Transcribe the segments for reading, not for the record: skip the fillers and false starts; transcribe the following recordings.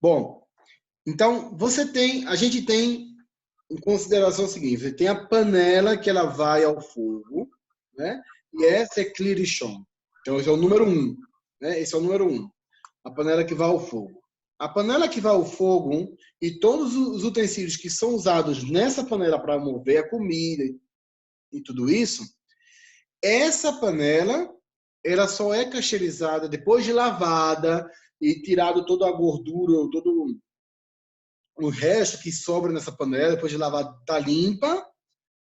Bom, então a gente tem em consideração o seguinte: você tem a panela que ela vai ao fogo, né? E essa é Clirichon. Então esse é o número um, né? Esse é o número um. A panela que vai ao fogo. A panela que vai ao fogo e todos os utensílios que são usados nessa panela para mover a comida e tudo isso, essa panela ela só é cacherizada depois de lavada e tirado toda a gordura, todo o resto que sobra nessa panela, depois de lavar, está limpa.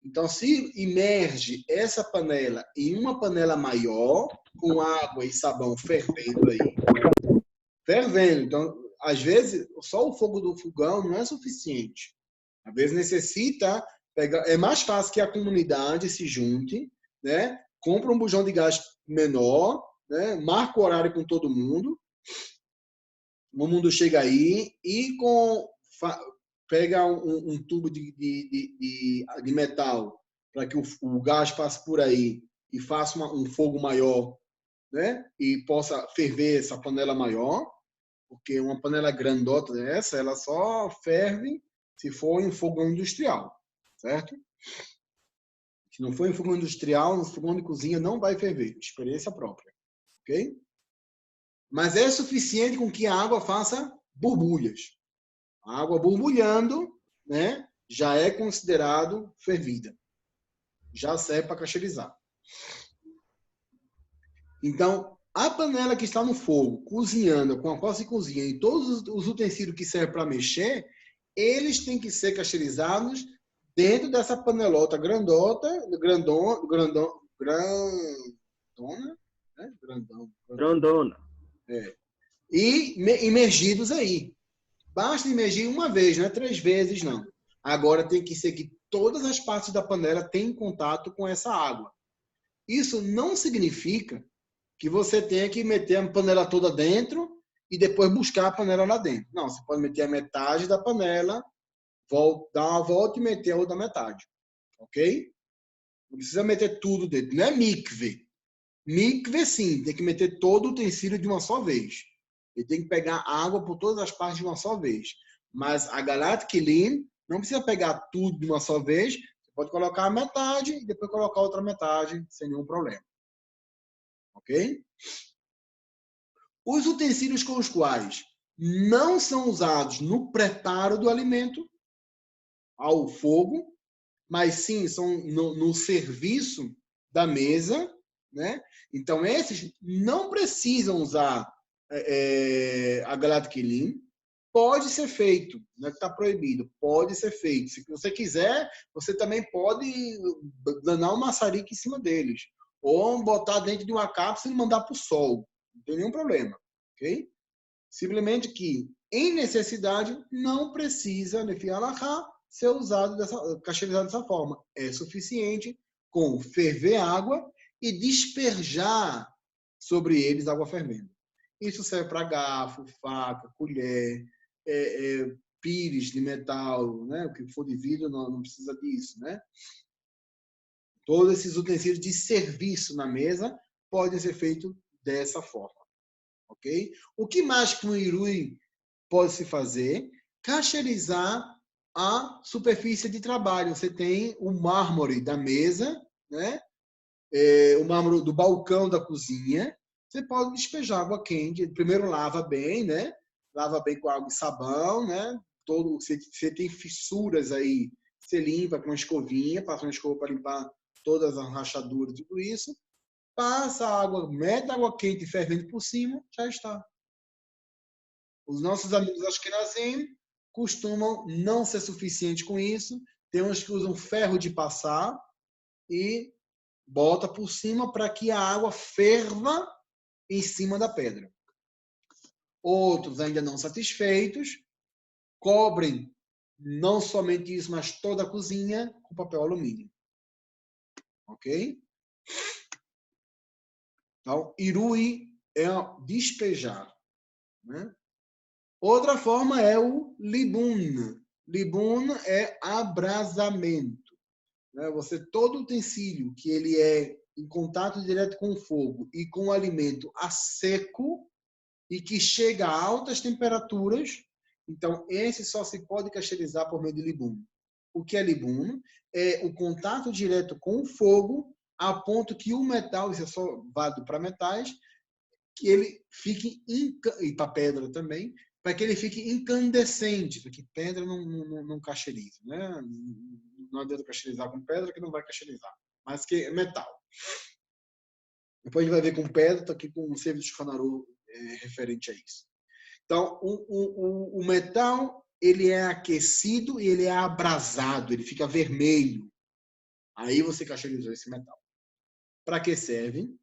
Então, se imerge essa panela em uma panela maior, com água e sabão fervendo aí, fervendo. Então, às vezes, só o fogo do fogão não é suficiente. Às vezes necessita pegar. É mais fácil que a comunidade se junte, né? Compra um bujão de gás menor, né? Marca o horário com todo mundo. O mundo chega aí e pega um tubo de metal para que o gás passe por aí e faça um fogo maior, né? E possa ferver essa panela maior, porque uma panela grandota dessa, ela só ferve se for em fogão industrial, certo? Se não for em fogão industrial, no fogão de cozinha não vai ferver, experiência própria, ok? Mas é suficiente com que a água faça borbulhas. A água borbulhando, né, já é considerado fervida. Já serve para casteirizar. Então, a panela que está no fogo, cozinhando, com a qual se cozinha, e todos os utensílios que servem para mexer, eles têm que ser casteirizados dentro dessa panelota grandona, né? Grandona. É. E imergidos aí. Basta imergir uma vez, não é 3 vezes, não. Agora tem que ser que todas as partes da panela tenham contato com essa água. Isso não significa que você tenha que meter a panela toda dentro e depois buscar a panela lá dentro. Não, você pode meter a metade da panela, dar uma volta e meter a outra metade. Ok? Não precisa meter tudo dentro. Não é mikve. Mikve, sim, tem que meter todo o utensílio de uma só vez. Ele tem que pegar água por todas as partes de uma só vez. Mas a Galat Kilim não precisa pegar tudo de uma só vez. Você pode colocar a metade e depois colocar a outra metade sem nenhum problema. Ok? Os utensílios com os quais não são usados no preparo do alimento ao fogo, mas sim são no serviço da mesa, né? Então esses não precisam usar a Galat Kilim. Pode ser feito, não é que está proibido, pode ser feito. Se você quiser, você também pode danar um maçarico em cima deles. Ou botar dentro de uma cápsula e mandar para o sol. Não tem nenhum problema. Ok? Simplesmente que, em necessidade, não precisa, Lefi Alahá, ser usado casteirizado dessa forma. É suficiente com ferver água e despejar sobre eles água fervendo. Isso serve para garfo, faca, colher, pires de metal, né? O que for de vidro não precisa disso, né? Todos esses utensílios de serviço na mesa podem ser feitos dessa forma, ok? O que mais que um irui pode se fazer? Casteirizar a superfície de trabalho. Você tem o mármore da mesa, né? O mármore do balcão da cozinha. Você pode despejar água quente. Primeiro lava bem, né? Lava bem com água e sabão, né? Você tem fissuras aí, você limpa com uma escovinha, passa uma escova para limpar todas as rachaduras, tudo isso. Passa a água, mete a água quente fervendo por cima, já está. Os nossos amigos ashkenazim costumam não ser suficiente com isso. Tem uns que usam ferro de passar e bota por cima para que a água ferva em cima da pedra. Outros, ainda não satisfeitos, cobrem não somente isso, mas toda a cozinha com papel alumínio. Ok? Então, irui é despejar. Né? Outra forma é o libun. Libun é abrasamento. Né? Todo utensílio que ele é em contato direto com o fogo e com o alimento a seco, e que chega a altas temperaturas, então esse só se pode cacherizar por meio de libuno. O que é libuno? É o contato direto com o fogo, a ponto que o metal, isso é só válido para metais, que ele fique, e para pedra também, para que ele fique incandescente, porque pedra não cacheriza, né? Não adianta cacherizar com pedra, que não vai cacherizar, mas que é metal. Depois a gente vai ver com pedra, está aqui com um serviço de Fanaru referente a isso. Então, o metal, ele é aquecido e ele é abrasado, ele fica vermelho. Aí você cacherizou esse metal. Para que serve?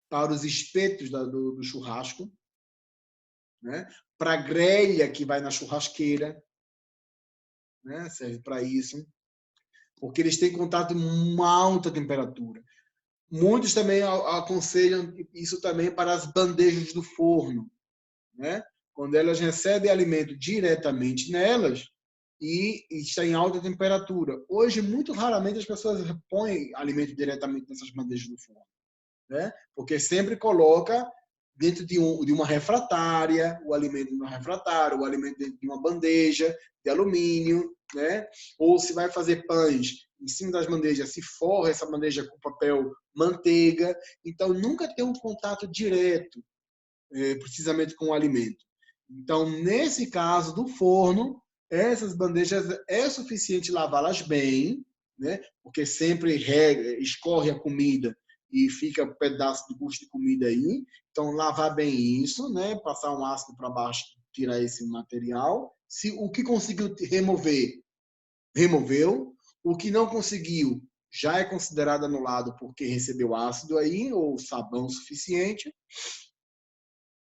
Para os espetos do churrasco, né? Para a grelha que vai na churrasqueira, né? Serve para isso, porque eles têm contato em uma alta temperatura. Muitos também aconselham isso também para as bandejas do forno, né? Quando elas recebem alimento diretamente nelas e está em alta temperatura. Hoje, muito raramente as pessoas põem alimento diretamente nessas bandejas do forno, né? Porque sempre coloca dentro de uma refratária, o alimento de uma refratária, o alimento dentro de uma bandeja de alumínio, né? Ou se vai fazer pães em cima das bandejas, se forra essa bandeja com papel manteiga. Então, nunca tem um contato direto, precisamente com o alimento. Então, nesse caso do forno, essas bandejas é suficiente lavá-las bem, né? Porque sempre escorre a comida e fica um pedaço de gosto de comida aí. Então, lavar bem isso, né? Passar um ácido para baixo, tirar esse material. Se o que conseguiu remover, removeu. O que não conseguiu, já é considerado anulado porque recebeu ácido aí, ou sabão suficiente.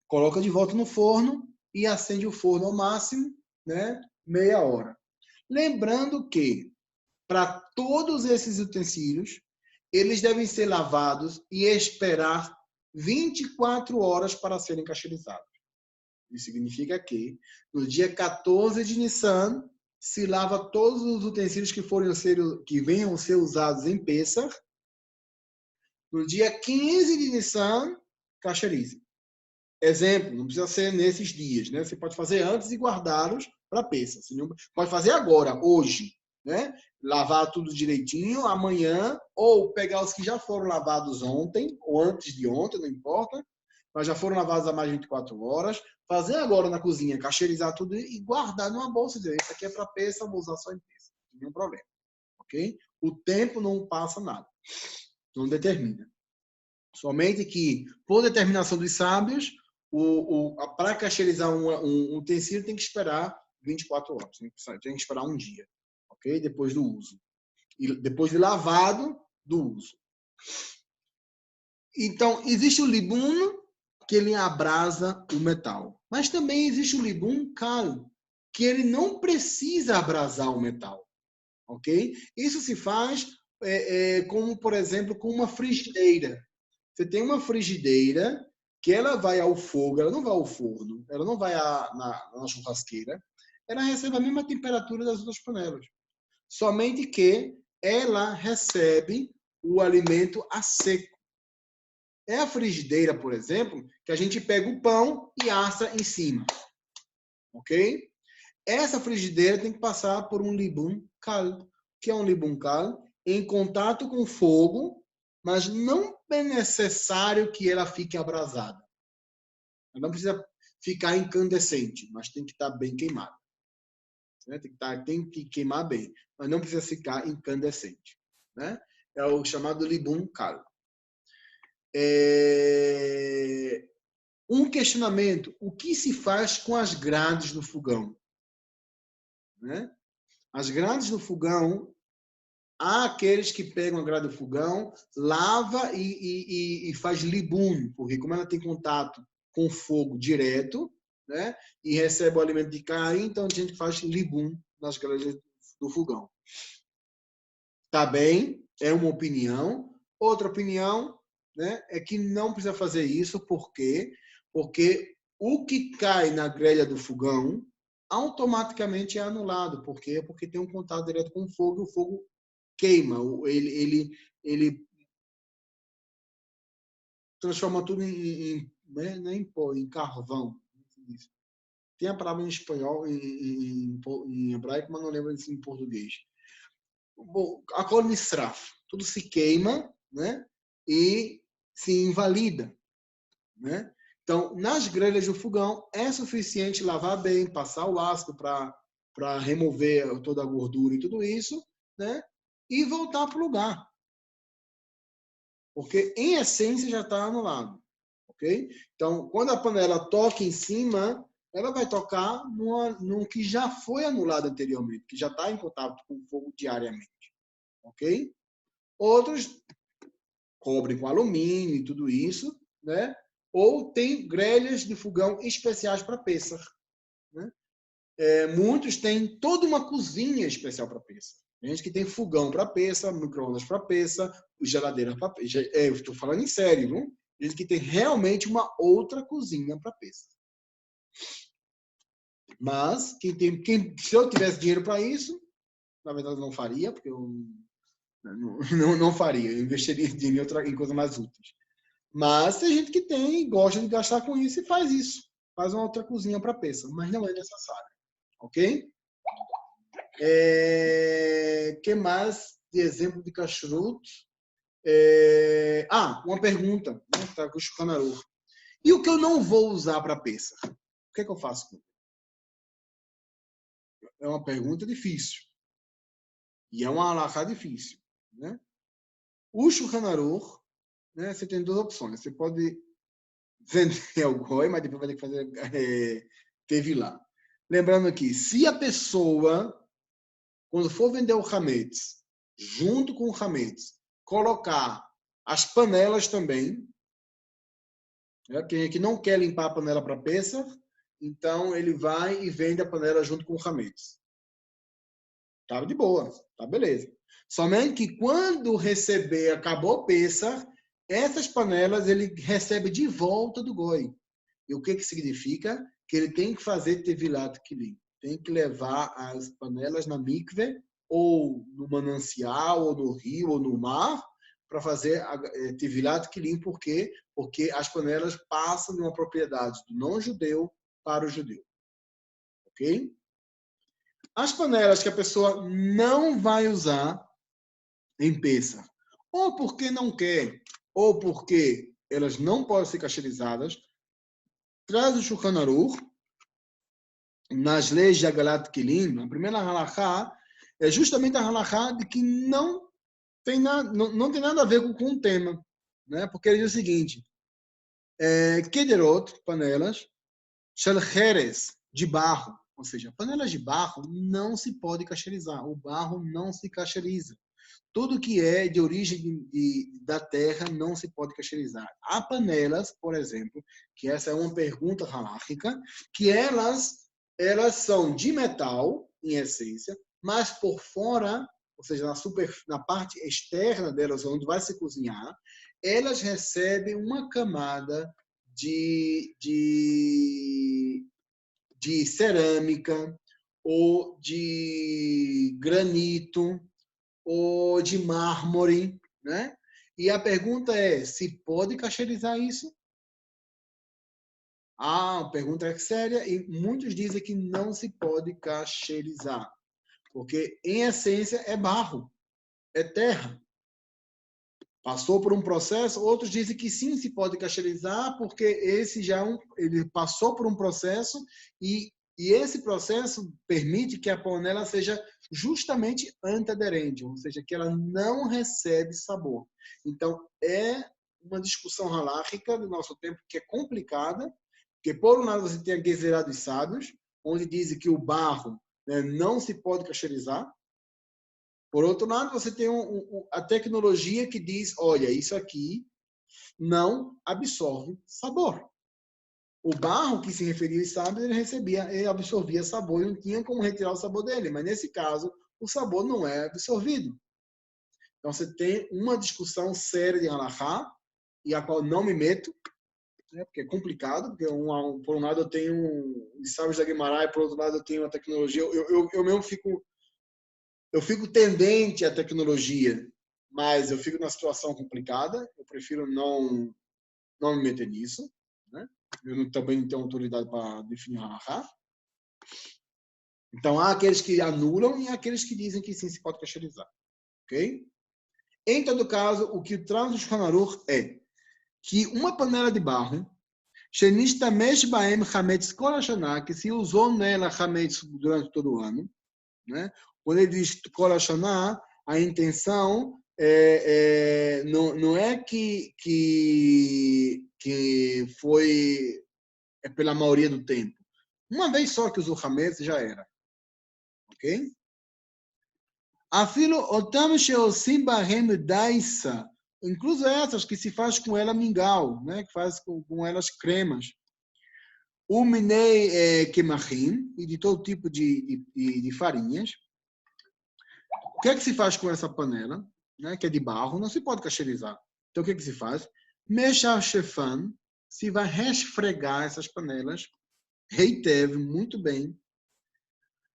Coloca de volta no forno e acende o forno ao máximo, né? Meia hora. Lembrando que, para todos esses utensílios, eles devem ser lavados e esperar 24 horas para serem cacherizados. Isso significa que, no dia 14 de Nissan, se lava todos os utensílios que venham a ser usados em Pessah. No dia 15 de Nissan, cacherize. Exemplo, não precisa ser nesses dias, né? Você pode fazer antes e guardá-los para Pessah. Pode fazer agora, hoje, né? Lavar tudo direitinho, amanhã, ou pegar os que já foram lavados ontem, ou antes de ontem, não importa, mas já foram lavados há mais de 24 horas, fazer agora na cozinha, cacheirizar tudo e guardar numa bolsa e dizer, isso aqui é para Pessah, vou usar só em Pessah. Não tem nenhum problema, ok? O tempo não passa nada, não determina. Somente que, por determinação dos sábios, para cacheirizar um utensílio tem que esperar 24 horas, tem que esperar um dia, ok? Depois do uso. E depois de lavado, do uso. Então, existe o libuno, que ele abrasa o metal. Mas também existe o libum calo, que ele não precisa abrasar o metal, ok? Isso se faz como, por exemplo, com uma frigideira. Você tem uma frigideira que ela vai ao fogo, ela não vai ao forno, ela não vai na churrasqueira, ela recebe a mesma temperatura das outras panelas. Somente que ela recebe o alimento a seco. É a frigideira, por exemplo, que a gente pega o pão e assa em cima. Ok? Essa frigideira tem que passar por um libum cal. O que é um libum cal? Em contato com o fogo, mas não é necessário que ela fique abrasada. Ela não precisa ficar incandescente, mas tem que estar bem queimada. Né? Tem que queimar bem, mas não precisa ficar incandescente. Né? É o chamado libum cal. Um questionamento: o que se faz com as grades do fogão? Né? As grades do fogão, há aqueles que pegam a grade do fogão, lava e faz libum, porque como ela tem contato com o fogo direto, né, e recebe o alimento de carne, então a gente faz libum nas grades do fogão. Tá bem, é uma opinião. Outra opinião, né, é que não precisa fazer isso, por quê? Porque o que cai na grelha do fogão automaticamente é anulado. Por quê? Porque tem um contato direto com o fogo e o fogo queima. Ele transforma tudo né, em pó, em carvão. disso. Tem a palavra em espanhol, em hebraico, mas não lembro disso em português. Bom, a colnisraf, tudo se queima, né? E se invalida, né? Então, nas grelhas do fogão, é suficiente lavar bem, passar o ácido para remover toda a gordura e tudo isso, né? E voltar para o lugar. Porque, em essência, já está anulado. Ok? Então, quando a panela toca em cima, ela vai tocar num que já foi anulado anteriormente, que já está em contato com o fogo diariamente. Ok? Outros cobrem com alumínio e tudo isso, né? Ou tem grelhas de fogão especiais para Pêssar, né? Muitos têm toda uma cozinha especial para Pêssar. Tem gente que tem fogão para Pêssar, micro-ondas para Pêssar, geladeira para Pêssar. Eu estou falando em sério, viu? Tem gente que tem realmente uma outra cozinha para Pêssar. Mas se eu tivesse dinheiro para isso, na verdade eu não faria, porque eu não faria. Eu investiria dinheiro em coisas mais úteis. Mas tem gente que tem e gosta de gastar com isso e faz isso. Faz uma outra cozinha para Pêssar, mas não é necessário. Ok? Que mais de exemplo de kashrut? Uma pergunta. Né? Tá com o Shulchan Aruch. E o que eu não vou usar para Pêssar? O que é que eu faço com ele? É uma pergunta difícil. E é uma halakha difícil. Né? O Shulchan Aruch, né, você tem duas opções. Você pode vender o goi, mas depois vai ter que fazer tevilá. Lembrando aqui, se a pessoa, quando for vender o hametz, junto com o hametz, colocar as panelas também, né, quem é que não quer limpar a panela para Pêssar, então ele vai e vende a panela junto com o hametz. Tá de boa, tá beleza. Somente que quando receber, acabou Pêssar, essas panelas ele recebe de volta do goi. E o que significa? Que ele tem que fazer tevilat kilim. Tem que levar as panelas na mikve, ou no manancial, ou no rio, ou no mar, para fazer tevilat kilim. Por quê? Porque as panelas passam de uma propriedade do não-judeu para o judeu. Ok? As panelas que a pessoa não vai usar em Pêssar, ou porque não quer, ou porque elas não podem ser cacherizadas, traz o Shulchan Aruch, nas leis de Agalat Kilim, a primeira halachá é justamente a halachá de que não tem nada a ver com o tema. Né? Porque ele diz o seguinte, Kederot, panelas, Shel Cheres, de barro, ou seja, panelas de barro não se pode cacherizar, o barro não se cacheriza. Tudo que é de origem da terra não se pode cacherizar. Há panelas, por exemplo, que essa é uma pergunta halakhica, que elas são de metal, em essência, mas por fora, ou seja, na parte externa delas, onde vai se cozinhar, elas recebem uma camada de cerâmica ou de granito, ou de mármore, né? E a pergunta é, se pode cacherizar isso? A pergunta é séria e muitos dizem que não se pode cacherizar, porque em essência é barro, é terra. Passou por um processo, outros dizem que sim, se pode cacherizar, porque esse ele passou por um processo e esse processo permite que a panela seja justamente antiaderente, ou seja, que ela não recebe sabor. Então, é uma discussão halakhica do nosso tempo que é complicada, porque por um lado você tem a Gezerá dos sábios, onde dizem que o barro, né, não se pode cacherizar. Por outro lado, você tem a tecnologia que diz, olha, isso aqui não absorve sabor. O barro que se referia aos sábios, ele absorvia sabor e não tinha como retirar o sabor dele. Mas nesse caso, o sabor não é absorvido. Então você tem uma discussão séria de halachá, e a qual não me meto, né, porque é complicado, porque por um lado eu tenho os sábios da Guimarães, e por outro lado eu tenho a tecnologia. Eu mesmo fico tendente à tecnologia, mas eu fico numa situação complicada. Eu prefiro não me meter nisso, né? também não tenho autoridade para definir halakha. Então, há aqueles que anulam e há aqueles que dizem que sim, se pode kasherizar. Ok? Em todo caso, o que traz o Shulchan Aruch é que uma panela de barro, Shenishtamesh baem chametz kol hashana, que se usou nela chametz durante todo o ano, né? Quando ele diz kol hashana, a intenção não é que foi pela maioria do tempo. Uma vez só que usou chametz, já era. Ok? Afilo otam sheosim bahem daisa, incluso essas que se faz com ela mingau, né? Que faz com elas cremas. O minei kemachim, e de todo tipo de farinhas. O que é que se faz com essa panela, né? Que é de barro, não se pode cacherizar. Então o que é que se faz? Meshar shefan, se vai resfregar essas panelas, reitev, muito bem.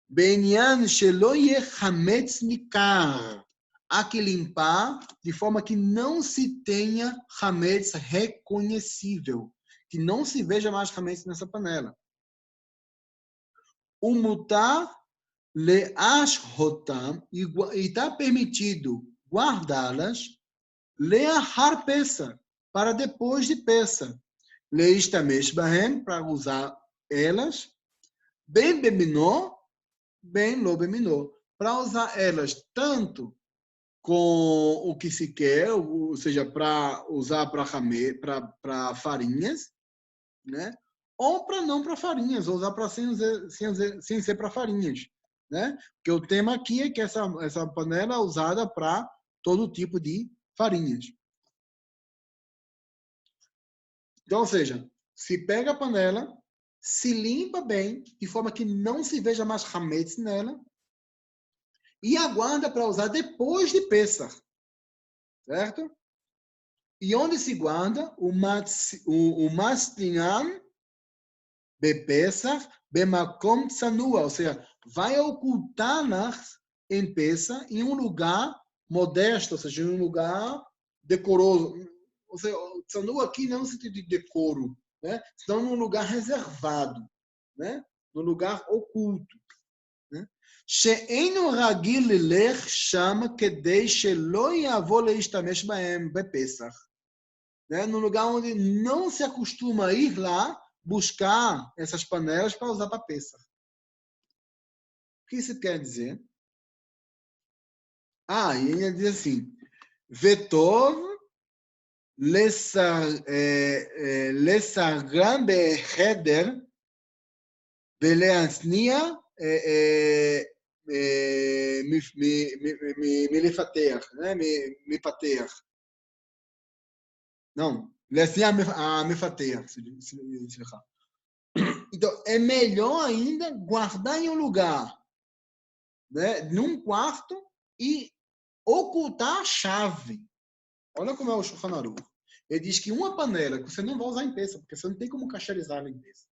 Benyan shelo yechametz nikar. Há que limpar de forma que não se tenha chametz reconhecível, que não se veja mais chametz nessa panela. O mutar leashrotam, e está permitido guardá-las leahar pesa, para depois de pesa. Leistamesh bahem, para usar elas, bem beminó, bem lo beminó, para usar elas tanto com o que se quer, ou seja, para usar para farinhas, né? Ou para não para farinhas, ou usar para sem ser para farinhas, né? Porque o tema aqui é que essa panela é usada para todo tipo de farinhas. Então, ou seja, se pega a panela, se limpa bem, de forma que não se veja mais chametz nela, e aguarda para usar depois de Pesach, certo? E onde se guarda? O mastinam bepesach bemakom tsanua, ou seja, vai ocultá-las em Pesach em um lugar modesto, ou seja, em um lugar decoroso. Ou seja, tsanua aqui não é no sentido de decoro, né? Estão num lugar reservado, né? Num lugar oculto. שאינו רגיל ללך שם כדי שלא יבוא להשתמש בהם בפסח. No lugar onde não se acostuma a ir lá buscar essas panelas para usar para Pesach. O que isso quer dizer? E ele diz assim, Vetov לסגרם בחדר ולהצניע מלפתח, מפתח. Não, להצניע מפתח, סליחה. Então, é melhor ainda guardar em um lugar, né, num quarto e ocultar a chave. Olha como é o Shulchan Aruch. Ele diz que uma panela que você não vai usar em Pesach, porque você não tem como cacherizar ela em Pesach.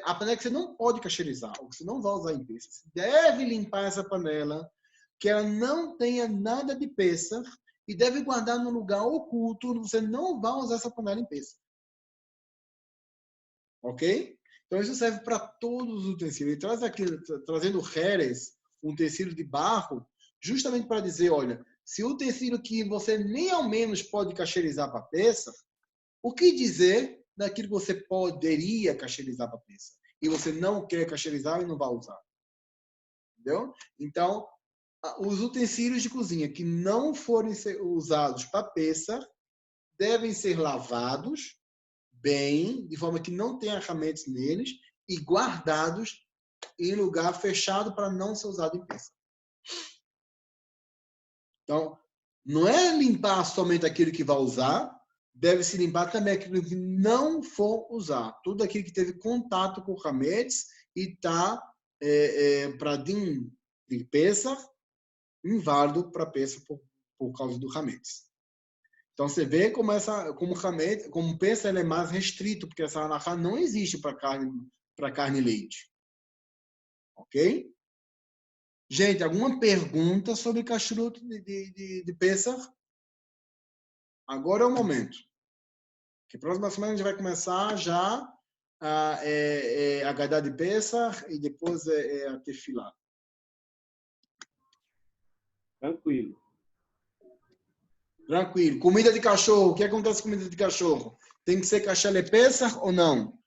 A panela que você não pode cacherizar, ou que você não vai usar em Pesach, você deve limpar essa panela, que ela não tenha nada de Pesach, e deve guardar num lugar oculto, onde você não vai usar essa panela em Pesach. Ok? Então isso serve para todos os utensílios. Ele traz aqui, trazendo o Jerez, um utensílio de barro, justamente para dizer, olha, se o utensílio que você nem ao menos pode cacherizar para peça, o que dizer daquilo que você poderia cacherizar para peça? E você não quer cacherizar e não vai usar. Entendeu? Então, os utensílios de cozinha que não forem usados para peça devem ser lavados bem, de forma que não tenha chametz neles, e guardados em lugar fechado para não ser usado em peça. Então, não é limpar somente aquilo que vai usar, deve se limpar também aquilo que não for usar. Tudo aquilo que teve contato com o chametz e está para din de peça, inválido para peça por causa do chametz. Então você vê como como peça ela é mais restrito, porque essa halakha não existe para carne e leite. Ok? Gente, alguma pergunta sobre kashrut de Pesach? Agora é o momento. Que próxima semana a gente vai começar já Haggadah de Pesach e depois a Tefilá. Tranquilo. Tranquilo. Comida de cachorro. O que acontece com comida de cachorro? Tem que ser kasher le Pesach ou não?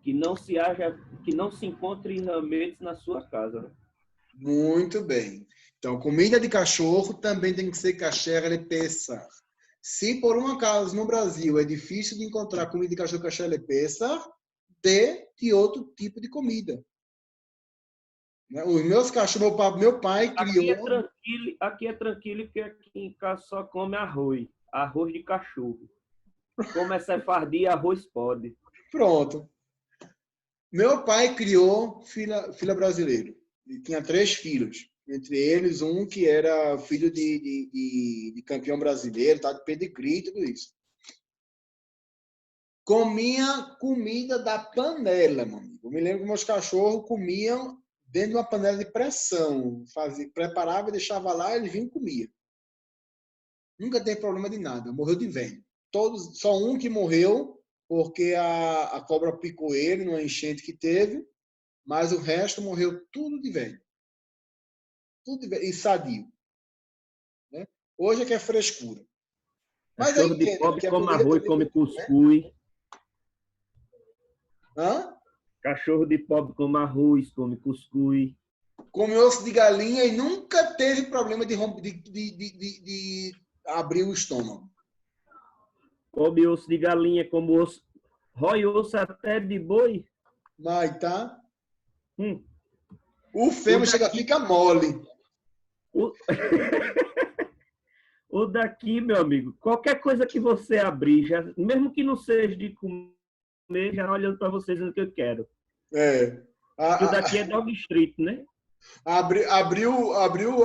Que não se encontre hametz na sua casa. Né? Muito bem. Então, comida de cachorro também tem que ser kasher le Pesach. Se por um acaso no Brasil é difícil de encontrar comida de cachorro kasher le Pesach, dê de outro tipo de comida. Os meus cachorros, meu pai criou... Aqui é tranquilo, porque aqui em casa só come arroz. Arroz de cachorro. Como é sefardia, arroz pode. Pronto. Meu pai criou filho brasileiro. Ele tinha 3 filhos. Entre eles, um que era filho de campeão brasileiro, tá, de pedigree e tudo isso. Comia comida da panela, meu amigo. Eu me lembro que meus cachorros comiam dentro de uma panela de pressão. Preparava e deixava lá, eles vinham e comiam. Nunca teve problema de nada. Morreu de velho. Só um que morreu porque a cobra picou ele numa enchente que teve, mas o resto morreu tudo de velho. Tudo de velho. E sadio. Né? Hoje é que é frescura. Mas Cachorro de pobre come arroz, come cuscuz. Né? Hã? Cachorro de pobre come arroz, come cuscuz. Come osso de galinha e nunca teve problema de abrir o estômago. Come osso de galinha, come osso. Rói osso até de boi. Mas tá. O fêmur fica mole. O daqui, meu amigo, qualquer coisa que você abrir, já, mesmo que não seja de comer, já olhando para vocês o que eu quero. O daqui é dog street, né? Abriu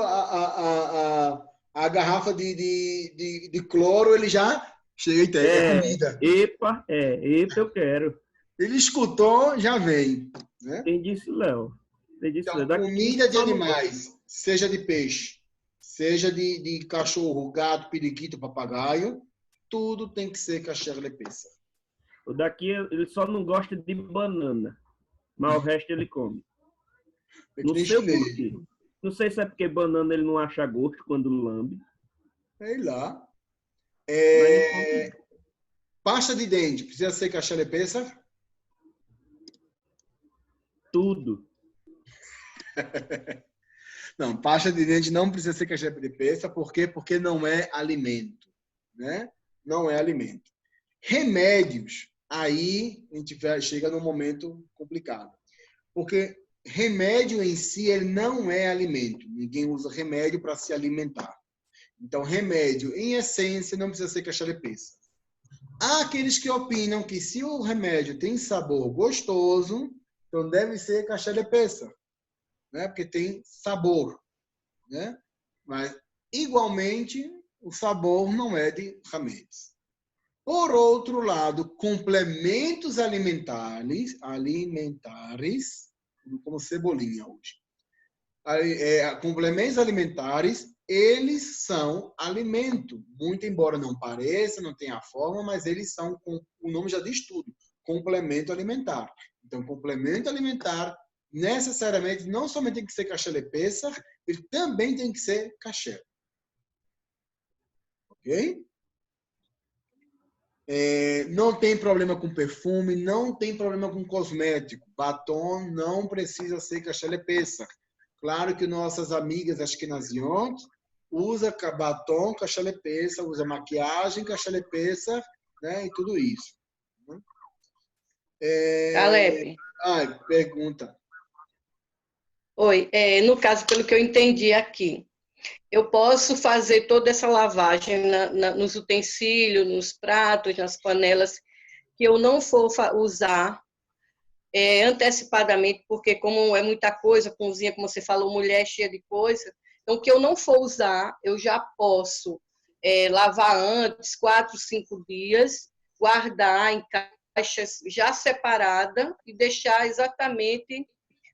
a garrafa de cloro, ele já chega é comida. Epa, eu quero. Ele escutou, já vem. Né? Quem disse, Léo? Então, comida de animais, seja de peixe, seja de cachorro, gato, periquito, papagaio, tudo tem que ser kasher le Pesach. O daqui, ele só não gosta de banana, mas o resto ele come. Não sei o porquê. Não sei se é porque banana ele não acha gosto quando lambe. Sei lá. Pasta de dente, precisa ser kasher le Pesach? Tudo. Não, pasta de dente não precisa ser kasher le Pesach. Por quê? Porque não é alimento. Né? Não é alimento. Remédios, aí a gente chega num momento complicado. Porque remédio em si ele não é alimento. Ninguém usa remédio para se alimentar. Então, remédio, em essência, não precisa ser kasher le Pesach. Há aqueles que opinam que se o remédio tem sabor gostoso, então deve ser kasher le Pesach, né? Porque tem sabor. Né? Mas, igualmente, o sabor não é de hametz. Por outro lado, complementos alimentares, como cebolinha hoje. Complementos alimentares, eles são alimento. Muito embora não pareça, não tenha forma, mas eles são, o nome já diz tudo, complemento alimentar. Então, complemento alimentar, necessariamente, não somente tem que ser kasher le Pesach, ele também tem que ser kasher. Ok? Não tem problema com perfume, não tem problema com cosmético. Batom não precisa ser kasher le Pesach. Claro que nossas amigas ashkenaziot usam batom kasher le Pesach, usa maquiagem kasher le Pesach, né, e tudo isso. Caleb. Pergunta. Oi, no caso, pelo que eu entendi aqui, eu posso fazer toda essa lavagem nos utensílios, nos pratos, nas panelas, que eu não for usar antecipadamente, porque como é muita coisa, cozinha, como você falou, mulher cheia de coisa, então o que eu não for usar, eu já posso lavar antes, 4, 5 dias, guardar em caixas já separada e deixar exatamente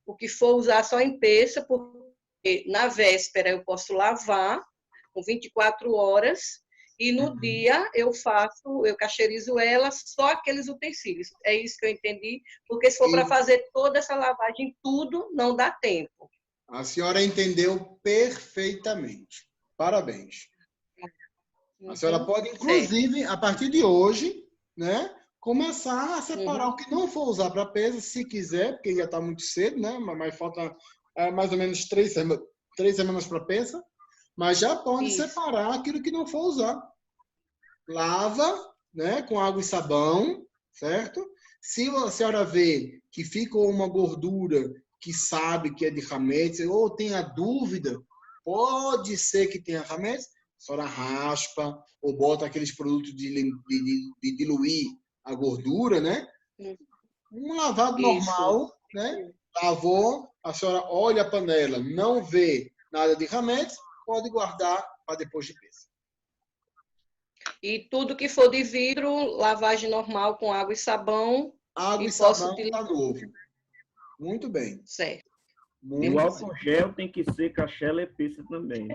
o que for usar só em peça, porque na véspera eu posso lavar com 24 horas e no dia eu cacherizo ela, só aqueles utensílios. É isso que eu entendi, porque se for para fazer toda essa lavagem, tudo, não dá tempo. A senhora entendeu perfeitamente. Parabéns. A senhora pode, inclusive, a partir de hoje, né, começar a separar o que não for usar para pesa, se quiser, porque já está muito cedo, né? Mas falta mais ou menos 3 semanas para pesa. Mas já pode separar aquilo que não for usar. Lava, né, com água e sabão, certo? Se a senhora vê que ficou uma gordura que sabe que é de hametz, ou tem a dúvida, pode ser que tenha hametz, a senhora raspa ou bota aqueles produtos de diluir a gordura, né? Um lavado normal, né? Lavou, a senhora olha a panela, não vê nada de hametz, pode guardar para depois de pesa. E tudo que for de vidro, lavagem normal com água e sabão. Água e sabão está novo. Muito bem. Certo. O álcool gel tem que ser cachela e pizza também.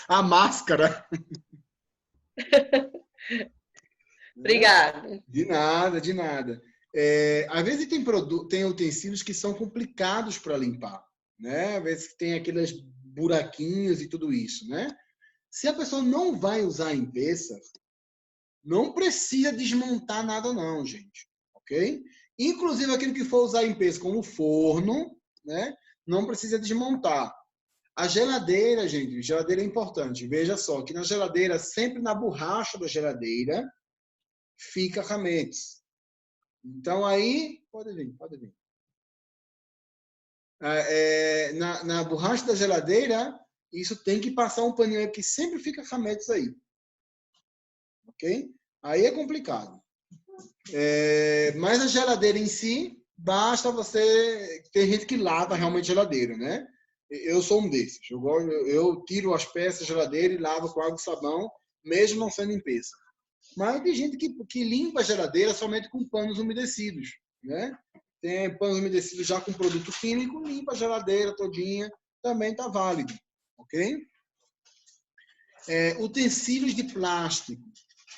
A máscara. Obrigada. De nada, de nada. Às vezes tem utensílios que são complicados para limpar, né? Às vezes tem aqueles buraquinhos e tudo isso, né? Se a pessoa não vai usar em peça, não precisa desmontar nada não, gente. Ok? Inclusive aquilo que for usar em peça, como o forno, né? Não precisa desmontar. A geladeira, gente, geladeira é importante. Veja só, que na geladeira, sempre na borracha da geladeira, fica hametz. Então aí, pode vir. Na borracha da geladeira, isso tem que passar um paninho que sempre fica hametz aí. Ok? Aí é complicado. Mas a geladeira em si, basta você... Tem gente que lava realmente geladeira, né? Eu sou um desses. Eu tiro as peças da geladeira e lavo com água e sabão, mesmo não sendo em peça. Mas tem gente que limpa a geladeira somente com panos umedecidos, né? Tem panos umedecidos já com produto químico, limpa a geladeira todinha, também está válido, ok? Utensílios de plástico.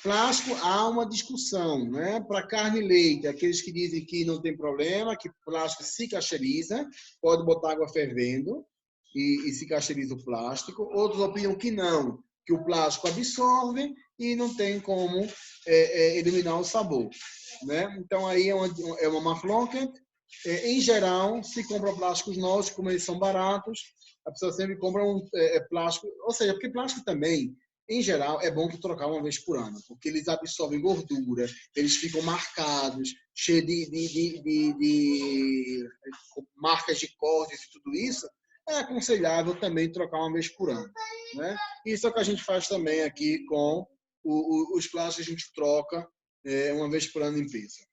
Plástico, há uma discussão, né? Para carne e leite, aqueles que dizem que não tem problema, que plástico se cacheriza, pode botar água fervendo e se cacheriza o plástico. Outros opinam que não, que o plástico absorve e não tem como eliminar o sabor, né? Então, aí é uma machloket. Em geral, se compra plásticos novos, como eles são baratos, a pessoa sempre compra plástico, ou seja, porque plástico também, em geral, é bom que trocar uma vez por ano, porque eles absorvem gordura, eles ficam marcados, cheios de marcas de cortes e tudo isso. É aconselhável também trocar uma vez por ano, né? Isso é o que a gente faz também aqui com os plásticos, a gente troca uma vez por ano em peça.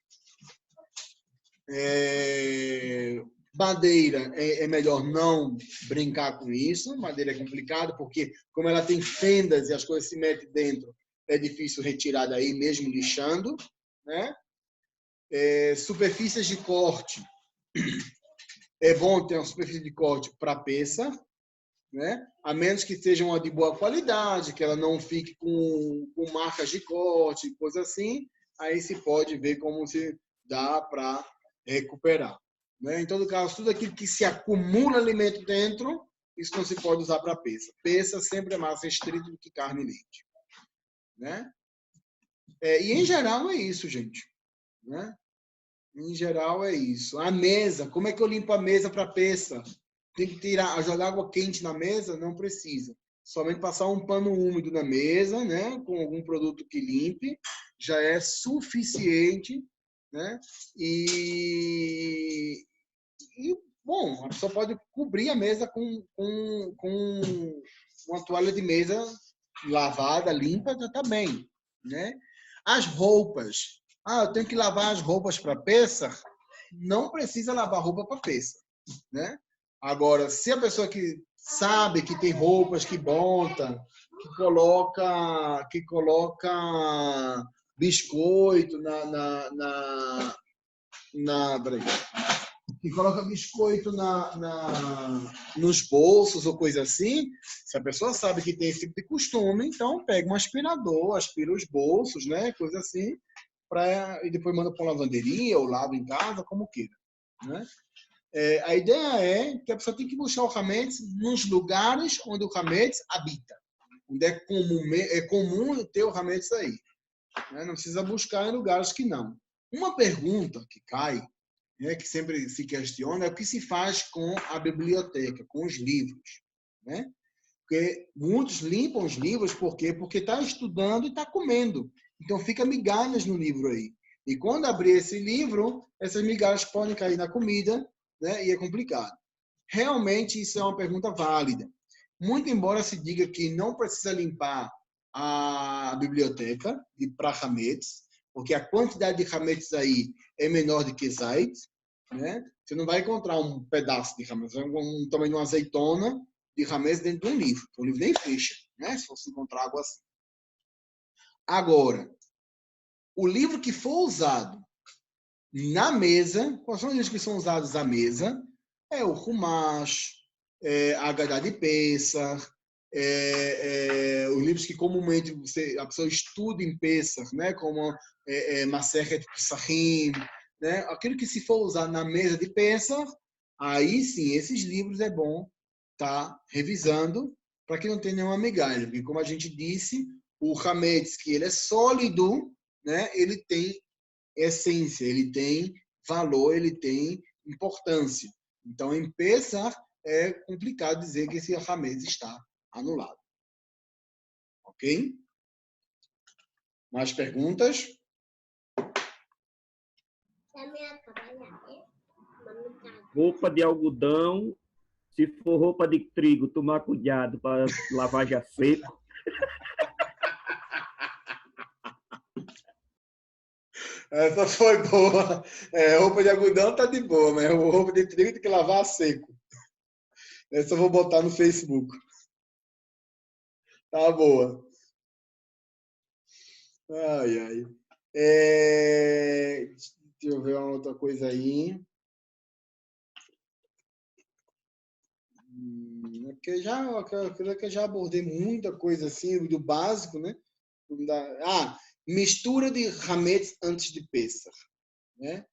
Madeira é melhor não brincar com isso. Madeira é complicado porque, como ela tem fendas e as coisas se metem dentro, é difícil retirar daí, mesmo lixando, né? Superfícies de corte. É bom ter uma superfície de corte para peça, né? A menos que seja uma de boa qualidade, que ela não fique com marcas de corte, coisa assim. Aí se pode ver como se dá para recuperar. Né? Em todo caso, tudo aquilo que se acumula alimento dentro, isso não se pode usar para peça. Peça sempre é mais restrito do que carne e leite. Né? E em geral é isso, gente. Né? Em geral é isso. A mesa, como é que eu limpo a mesa para peça? Tem que jogar água quente na mesa? Não precisa. Somente passar um pano úmido na mesa, né? Com algum produto que limpe, já é suficiente. Né? E bom, a pessoa pode cobrir a mesa com uma toalha de mesa lavada, limpa, já está bem. Né? As roupas. Eu tenho que lavar as roupas para peça? Não precisa lavar roupa para peça. Né? Agora, se a pessoa que sabe que tem roupas que bota, que coloca biscoito peraí. que coloca biscoito nos bolsos ou coisa assim, se a pessoa sabe que tem esse tipo de costume, então pega um aspirador, aspira os bolsos, né? Coisa assim, e depois manda para uma lavanderia ou lava em casa, como queira. Né? A ideia é que a pessoa tem que buscar o Hametz nos lugares onde o Hametz habita, onde é comum ter o Hametz aí. Né? Não precisa buscar em lugares que não. Uma pergunta que cai, né, que sempre se questiona, é o que se faz com a biblioteca, com os livros. Né? Porque muitos limpam os livros, por quê? Porque está estudando e está comendo. Então, fica migalhas no livro aí. E quando abrir esse livro, essas migalhas podem cair na comida, né? E é complicado. Realmente, isso é uma pergunta válida. Muito embora se diga que não precisa limpar a biblioteca para Hametz, porque a quantidade de Hametz aí é menor do que Zait, né? Você não vai encontrar um pedaço de Hametz, um tamanho de uma azeitona de Hametz dentro de um livro. O livro nem fecha, né? Se você encontrar algo assim. Agora, o livro que for usado na mesa, quais são os livros que são usados à mesa? É o Humash, a Haggadah de Pesach, os livros que comumente a pessoa estuda em Pesach, né? Como Masechet Pesachim, né? Aquilo que se for usar na mesa de Pesach, aí sim, esses livros é bom estar revisando para que não tenha nenhuma migalha. Porque, como a gente disse, o Hametz, que ele é sólido, né? Ele tem essência, ele tem valor, ele tem importância. Então, em Pesach, é complicado dizer que esse Hametz está anulado. Ok? Mais perguntas? Roupa de algodão, se for roupa de trigo, tomar cuidado para lavar já seco. Essa foi boa. Roupa de algodão tá de boa, mas roupa de trigo tem que lavar a seco. Essa eu vou botar no Facebook. Tá boa. Ai, ai. Deixa eu ver uma outra coisa aí. Porque que eu já abordei muita coisa assim, do básico, né? Mistura de Hametz antes de Pesach. Né?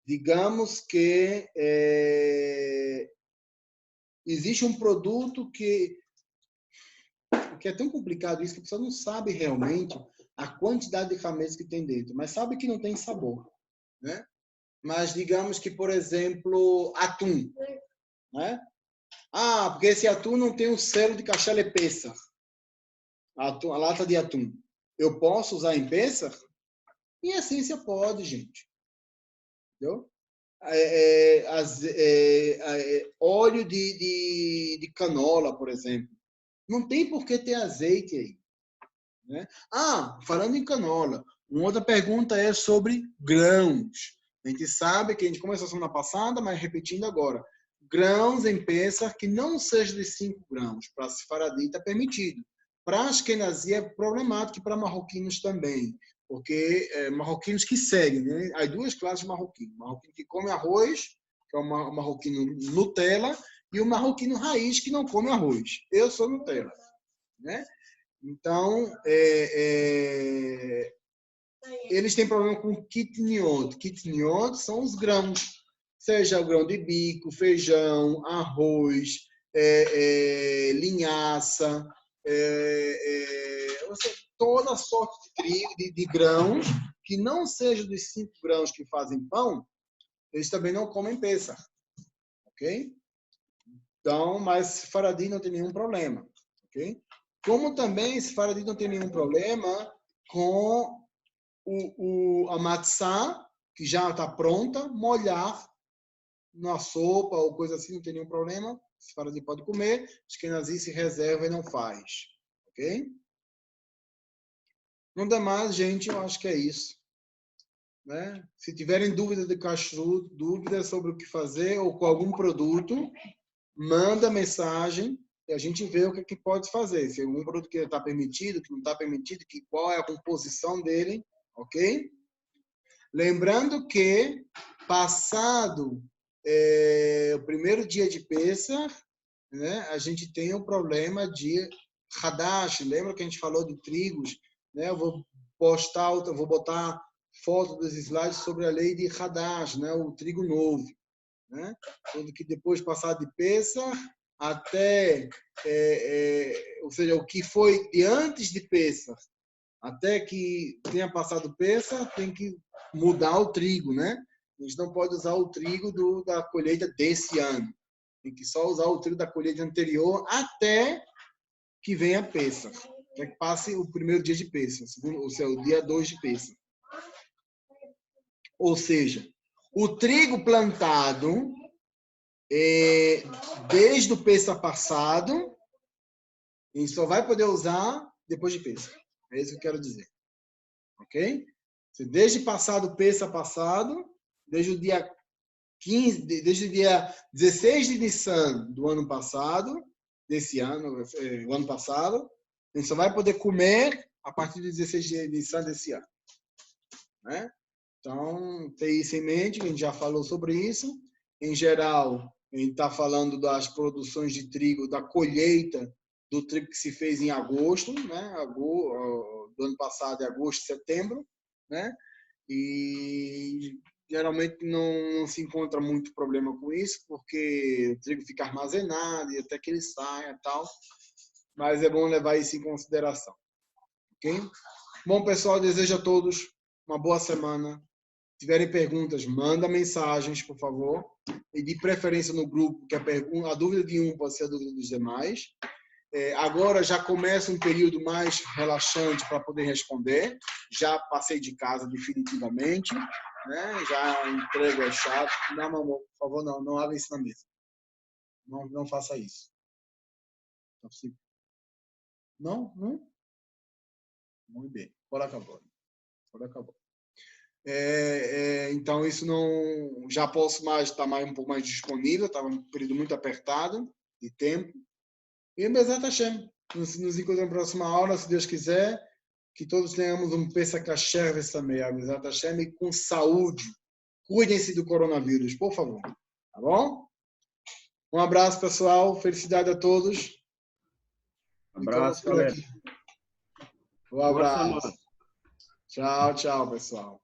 Digamos que existe um produto que é tão complicado isso que a pessoa não sabe realmente a quantidade de Hametz que tem dentro, mas sabe que não tem sabor. Né? Mas digamos que, por exemplo, atum. Né? Porque esse atum não tem o selo de Kasher Pesach. A lata de atum. Eu posso usar em Pesach? Em essência, pode, gente. Entendeu? Óleo de canola, por exemplo. Não tem por que ter azeite aí. Né? Falando em canola, uma outra pergunta é sobre grãos. A gente sabe que a gente começou semana passada, mas repetindo agora. Grãos em Pesach que não seja de 5 grãos. Para Sefaradi está permitido. Para Ashkenazi é problemático e para marroquinos também. Porque marroquinos que seguem, né? Há duas classes de marroquino. Marroquino que come arroz, que é o marroquino Nutella, e o marroquino raiz, que não come arroz. Eu sou Nutella. Né? Então, eles têm problema com kitniot. Kitniot são os grãos. Seja o grão de bico, feijão, arroz, linhaça, toda sorte de trigo, de grãos, que não seja dos 5 grãos que fazem pão, eles também não comem Pesach. Ok? Então, mas Sefaradi não tem nenhum problema. Ok? Como também Sefaradi não tem nenhum problema com a matzá, que já está pronta, molhar na sopa ou coisa assim, não tem nenhum problema. Sefaradi pode comer, Ashkenazi se reserva e não faz. Ok? Não dá mais, gente, eu acho que é isso. Né? Se tiverem dúvidas de kashrut, dúvidas sobre o que fazer ou com algum produto, manda mensagem e a gente vê o que pode fazer. Se é um produto que está permitido, que não está permitido, qual é a composição dele, ok? Lembrando que, passado o primeiro dia de Pessah, né, a gente tem o problema de Hadash. Lembra que a gente falou de trigos? Né? Eu vou botar foto dos slides sobre a lei de Hadash, né, o trigo novo. Né? Sendo que depois de passar de Pessah até, ou seja, o que foi de antes de Pessah até que tenha passado Pessah, tem que mudar o trigo, né? A gente não pode usar o trigo da colheita desse ano. Tem que só usar o trigo da colheita anterior até que venha Pessah. Até que passe o primeiro dia de Pessah, ou seja, o dia 2 de Pessah. Ou seja, o trigo plantado desde o Pessah passado, a gente só vai poder usar depois de Pessah. É isso que eu quero dizer. Ok? Desde passado Pessah passado, desde o dia 15, desde o dia 16 de Nissan do ano passado, desse ano, o ano passado, a gente só vai poder comer a partir de 16 de Nissan desse ano. Né? Então, tem isso em mente, a gente já falou sobre isso. Em geral, a gente está falando das produções de trigo, da colheita do trigo que se fez em agosto, né? Do ano passado, em agosto, setembro, né? E geralmente não se encontra muito problema com isso, porque o trigo fica armazenado e até que ele saia e tal. Mas é bom levar isso em consideração. Ok? Bom, pessoal, desejo a todos uma boa semana. Se tiverem perguntas, manda mensagens, por favor. E de preferência no grupo, que a dúvida de um pode ser a dúvida dos demais. Agora já começa um período mais relaxante para poder responder. Já passei de casa definitivamente. Né? Já entrego a chave. Não, meu amor, por favor, não abra isso na mesa. Não faça isso. Não? Muito bem. Agora acabou. Então, isso não... Já posso estar um pouco mais disponível. Estava um período muito apertado de tempo. E Bezat Hashem. Nos encontramos na próxima aula, se Deus quiser. Que todos tenhamos um Pesach Kasher Vesameach, Bezat Hashem, e com saúde. Cuidem-se do coronavírus, por favor. Tá bom? Um abraço, pessoal. Felicidade a todos. Um abraço, galera. Um abraço. Tchau, pessoal.